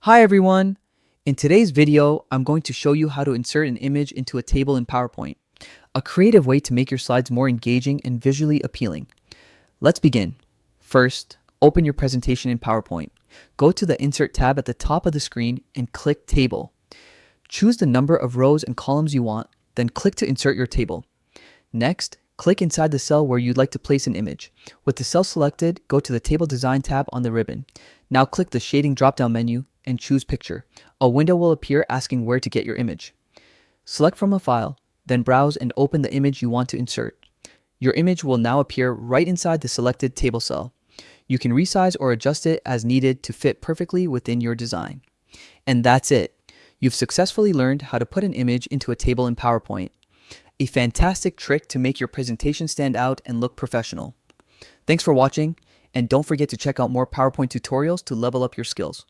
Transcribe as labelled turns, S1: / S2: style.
S1: Hi everyone! In today's video, I'm going to show you how to insert an image into a table in PowerPoint, a creative way to make your slides more engaging and visually appealing. Let's begin. First, open your presentation in PowerPoint. Go to the Insert tab at the top of the screen and click Table. Choose the number of rows and columns you want, then click to insert your table. Next, click inside the cell where you'd like to place an image. With the cell selected, go to the Table Design tab on the ribbon. Now click the Shading drop-down menu and choose Picture. A window will appear asking where to get your image. Select from a file, then browse and open the image you want to insert. Your image will now appear right inside the selected table cell. You can resize or adjust it as needed to fit perfectly within your design. And that's it. You've successfully learned how to put an image into a table in PowerPoint. A fantastic trick to make your presentation stand out and look professional. Thanks for watching, and don't forget to check out more PowerPoint tutorials to level up your skills.